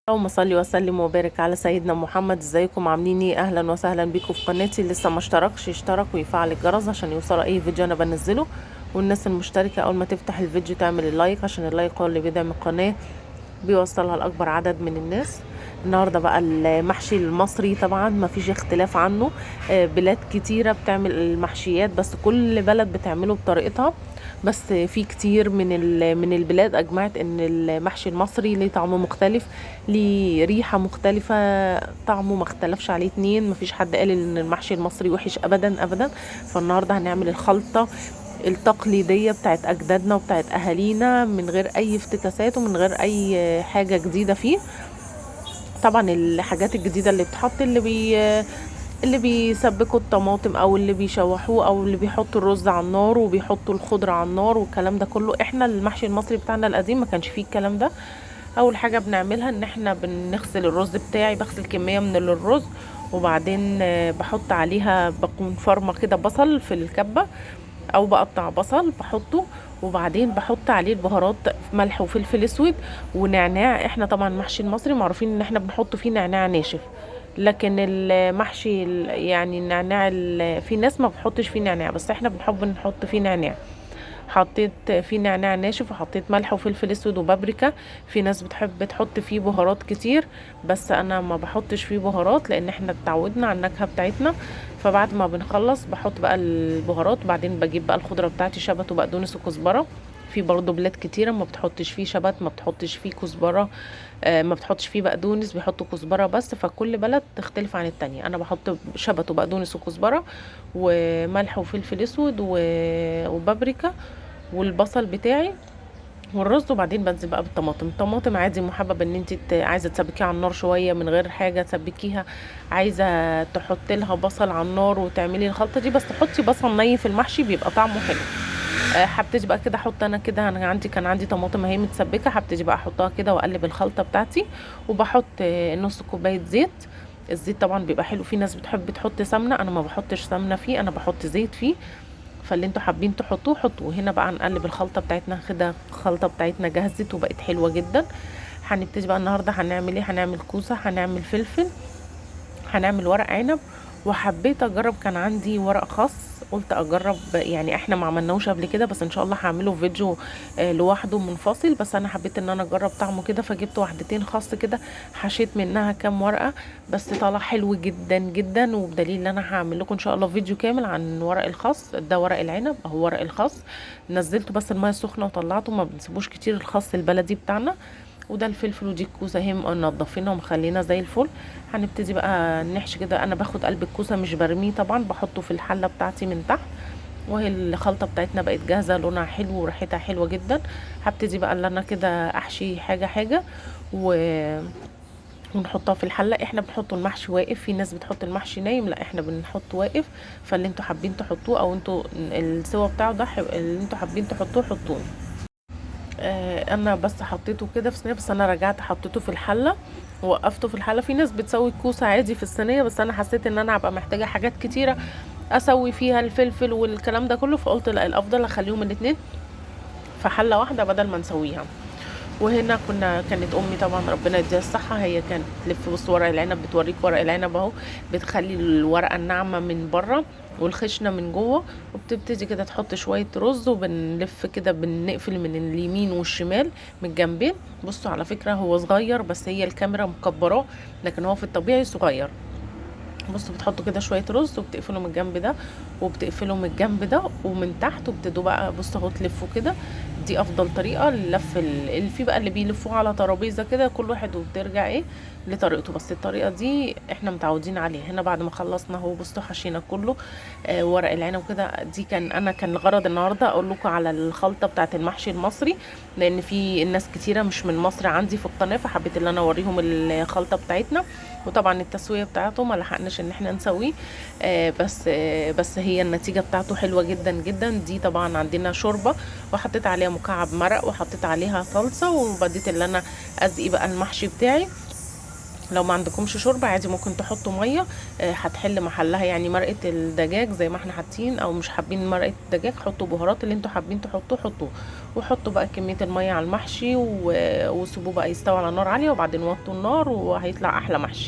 اللهم صل وسلم وبارك على سيدنا محمد. ازيكم عاملين ايه؟ اهلا وسهلا بيكم في قناتي. لسه ما اشتركش يشترك ويفعل الجرس عشان يوصل اي فيديو انا بنزله. والناس المشتركه اول ما تفتح الفيديو تعمل اللايك عشان اللايك هو اللي بيدعم القناه، بيوصلها لاكبر عدد من الناس. النهارده بقى المحشي المصري طبعا ما فيش اختلاف عنه. بلاد كتيره بتعمل المحشيات بس كل بلد بتعمله بطريقتها. بس في كتير من البلاد اجمعت ان المحشي المصري ليه طعم مختلف، ليه ريحه مختلفه، طعمه ما اختلفش عليه اتنين. مفيش حد قال ان المحشي المصري وحش ابدا ابدا. فالنهارده هنعمل الخلطه التقليدية بتاعت أجدادنا وبتاعت أهالينا من غير أي افتكاسات ومن غير أي حاجة جديدة فيه. طبعا الحاجات الجديدة اللي بتحط اللي بيسبكوا الطماطم أو اللي بيشوحوه أو اللي بيحطوا الرز على النار وبيحطوا الخضرة على النار والكلام ده كله. احنا المحشي المصري بتاعنا القديم ما كانش فيه الكلام ده. أول حاجة بنعملها ان احنا بنغسل الرز بتاعي، بغسل كمية من الرز وبعدين بحط عليها، بكون فرمة كده بصل في الكبة او بقطع بصل بحطه، وبعدين بحط عليه البهارات، ملح وفلفل اسود ونعناع. احنا طبعا المحشي المصري معروفين ان احنا بنحط فيه نعناع ناشف، لكن المحشي يعني النعناع في ناس ما بتحطش فيه نعناع بس احنا بنحب نحط فيه نعناع. حطيت فيه نعناع ناشف وحطيت ملح وفلفل اسود وبابريكا. في ناس بتحب تحط فيه بهارات كتير بس انا ما بحطش فيه بهارات لان احنا اتعودنا على النكهه بتاعتنا. فبعد ما بنخلص بحط بقى البهارات، بعدين بجيب بقى الخضره بتاعتي، شبت وبقدونس وكزبره. في برضه بلاد كتيره ما بتحطش فيه شبت، ما بتحطش فيه كزبره، ما بتحطش فيه بقدونس، بيحطوا كزبره بس. فكل بلد تختلف عن التانية. انا بحط شبت وبقدونس وكزبره وملح وفلفل اسود وبابريكا والبصل بتاعي والرز، وبعدين بنزل بقى بالطماطم. الطماطم عادي محبب ان انت عايزه تسبكيها على النار شويه من غير حاجه تسبكيها، عايزه تحطي لها بصل على النار وتعملي الخلطه دي، بس تحطي بصل ني في المحشي بيبقى طعمه حلو. حبيت بقى كده احط انا كده، انا كان عندي طماطم اهي متسبكه، حبيت بقى احطها كده واقلب الخلطه بتاعتي. وبحط نص كوبايه زيت. الزيت طبعا بيبقى حلو، في ناس بتحب تحط سمنه، انا ما بحطش سمنه فيه، انا بحط زيت فيه. فاللي انتوا حابين تحطوه حطوه. هنا بقى نقلب الخلطه بتاعتنا كده. الخلطه بتاعتنا جهزت وبقت حلوه جدا. هنبتدي بقى النهارده هنعمل ايه؟ هنعمل كوسه، هنعمل فلفل، هنعمل ورق عنب. وحبيت اجرب، كان عندي ورق خاص قلت اجرب، يعني احنا ما عملناهوش قبل كده بس ان شاء الله هعمله فيديو لوحده منفصل. بس انا حبيت ان انا اجرب طعمه كده، فجبت واحدتين خاص كده، حشيت منها كام ورقه بس طلع حلو جدا جدا. وبدليل ان انا هعمل لكم ان شاء الله فيديو كامل عن ورق الخاص ده. ورق العنب اهو ورق الخاص، نزلته بس الميه السخنه وطلعته، ما بنسيبوش كتير الخاص البلدي بتاعنا. وده الفلفل ودي الكوسه اهي منضفينها ومخلينا زي الفل. هنبتدي بقى نحشي كده. انا باخد قلب الكوسه مش برميه طبعا، بحطه في الحله بتاعتي من تحت. وهي الخلطه بتاعتنا بقت جاهزه، لونها حلو وريحتها حلوه جدا. هبتدي بقى اللي انا كده احشي حاجه حاجه ونحطها في الحله. احنا بنحط المحشي واقف، في ناس بتحط المحشي نايم، لا احنا بنحط واقف. فاللي انتوا حابين تحطوه او انتوا السوا بتاعه ده اللي انتوا حابين تحطوه حطوه. انا بس حطيته كده في صينيه، بس انا رجعت حطيته في الحله ووقفته في الحله. في ناس بتسوي الكوسه عادي في الصينيه بس انا حسيت ان انا هبقى محتاجه حاجات كتيره اسوي فيها الفلفل والكلام ده كله، فقلت لا الافضل اخليهم الاتنين في حله واحده بدل ما نسويها. وهنا كانت امي طبعا ربنا يديها الصحه، هي كانت تلف. بص ورق العنب، بتوريك ورق العنب اهو، بتخلي الورقه الناعمه من بره والخشنه من جوه. وبتبتدي كده تحط شويه رز وبنلف كده، بنقفل من اليمين والشمال من الجنبين. بصوا على فكره هو صغير بس هي الكاميرا مكبراه، لكن هو في الطبيعي صغير. بصوا بتحطوا كده شويه رز وبتقفلوا من الجنب ده وبتقفلوا من الجنب ده ومن تحت، وبتدوا بقى بصوا اهو تلفوا كده. دي افضل طريقه للف اللي في بقى اللي بيلفوه على ترابيزه كده كل واحد وبترجع ايه لطريقته، بس الطريقه دي احنا متعودين عليها. هنا بعد ما خلصنا اهو بصوا حشينا كله ورق العنب كده. دي كان الغرض النهارده اقول لكم على الخلطه بتاعه المحشي المصري، لان في الناس كتيره مش من مصر عندي في القناه، فحبيت ان انا اوريهم الخلطه بتاعتنا. وطبعا التسويه بتاعته ما لحقناش ان احنا نسويه بس هي النتيجه بتاعته حلوه جدا جدا. دي طبعا عندنا شوربه وحطيت عليها مكعب مرق وحطيت عليها صلصه، وبديت اللي انا ازقي بقى المحشي بتاعي. لو ما عندكمش شوربه عادي ممكن تحطوا ميه هتحل محلها، يعني مرقه الدجاج زي ما احنا حاطين، او مش حابين مرقه الدجاج حطوا بهارات اللي انتوا حابين تحطوه حطوه. وحطوا بقى كميه الميه على المحشي وسيبوه بقى يستوي على نار عاليه، وبعدين وطوا النار وهيطلع احلى محشي.